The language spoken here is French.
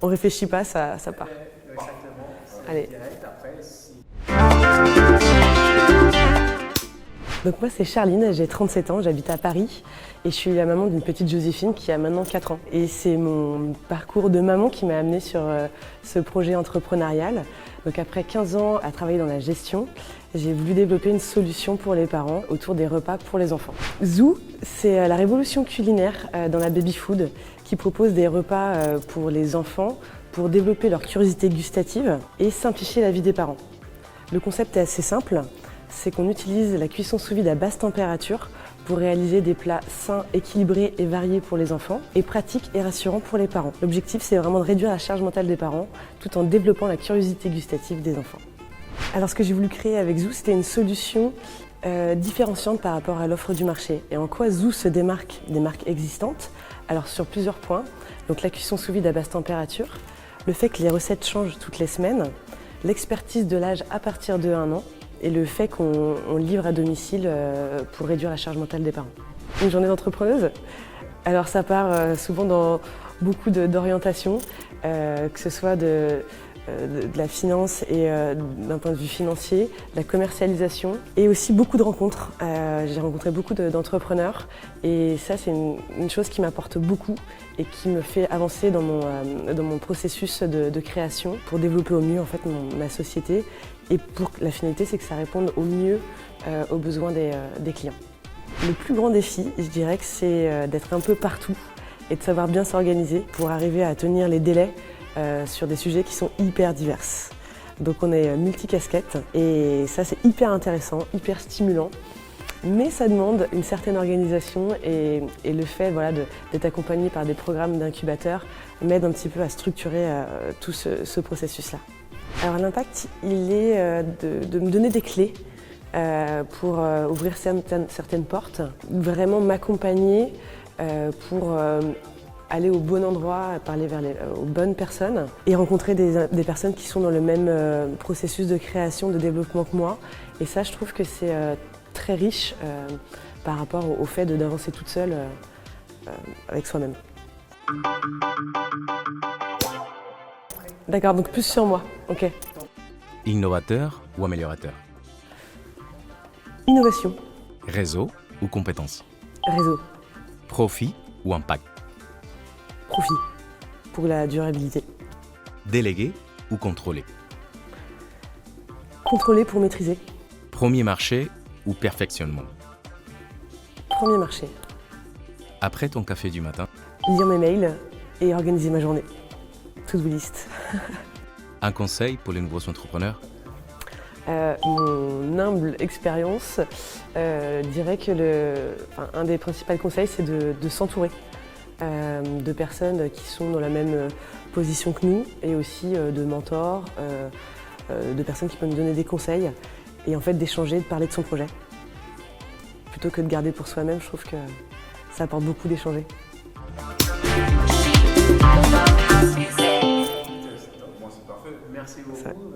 On réfléchit pas, ça part. Exactement. Allez. Direct après, si... Donc moi c'est Charline, j'ai 37 ans, j'habite à Paris et je suis la maman d'une petite Joséphine qui a maintenant 4 ans. Et c'est mon parcours de maman qui m'a amenée sur ce projet entrepreneurial. Donc après 15 ans à travailler dans la gestion, j'ai voulu développer une solution pour les parents autour des repas pour les enfants. Zoo, c'est la révolution culinaire dans la baby food qui propose des repas pour les enfants pour développer leur curiosité gustative et simplifier la vie des parents. Le concept est assez simple. C'est qu'on utilise la cuisson sous vide à basse température pour réaliser des plats sains, équilibrés et variés pour les enfants et pratiques et rassurants pour les parents. L'objectif, c'est vraiment de réduire la charge mentale des parents tout en développant la curiosité gustative des enfants. Alors ce que j'ai voulu créer avec Zoo, c'était une solution différenciante par rapport à l'offre du marché. Et en quoi Zoo se démarque des marques existantes? Alors sur plusieurs points. Donc la cuisson sous vide à basse température, le fait que les recettes changent toutes les semaines, l'expertise de l'âge à partir de 1 an, et le fait qu'on livre à domicile pour réduire la charge mentale des parents. Une journée d'entrepreneuse, alors ça part souvent dans beaucoup d'orientations, que ce soit de la finance et d'un point de vue financier, de la commercialisation et aussi beaucoup de rencontres. J'ai rencontré beaucoup d'entrepreneurs et ça c'est une chose qui m'apporte beaucoup et qui me fait avancer dans mon processus de création pour développer au mieux en fait ma société et pour la finalité c'est que ça réponde au mieux aux besoins des clients. Le plus grand défi, je dirais que c'est d'être un peu partout et de savoir bien s'organiser pour arriver à tenir les délais sur des sujets qui sont hyper divers. Donc on est multicasquette et ça c'est hyper intéressant, hyper stimulant, mais ça demande une certaine organisation et le fait voilà, d'être accompagné par des programmes d'incubateurs m'aide un petit peu à structurer tout ce processus-là. Alors l'impact, il est de me donner des clés pour ouvrir certaines portes, vraiment m'accompagner pour aller au bon endroit, parler aux bonnes personnes et rencontrer des personnes qui sont dans le même processus de création, de développement que moi. Et ça, je trouve que c'est très riche par rapport au fait d'avancer toute seule avec soi-même. D'accord, donc plus sur moi, ok. Innovateur ou améliorateur? Innovation. Réseau ou compétence? Réseau. Profit ou impact? Profit. Pour la durabilité. Délégué ou contrôlé? Contrôler pour maîtriser. Premier marché ou perfectionnement? Premier marché. Après ton café du matin? Lire mes mails et organiser ma journée. To-do list. Un conseil pour les nouveaux entrepreneurs? Mon humble expérience dirait que un des principaux conseils, c'est de s'entourer de personnes qui sont dans la même position que nous et aussi de mentors, de personnes qui peuvent nous donner des conseils et en fait d'échanger, de parler de son projet. Plutôt que de garder pour soi-même, je trouve que ça apporte beaucoup d'échanger. Moi c'est parfait. Merci beaucoup.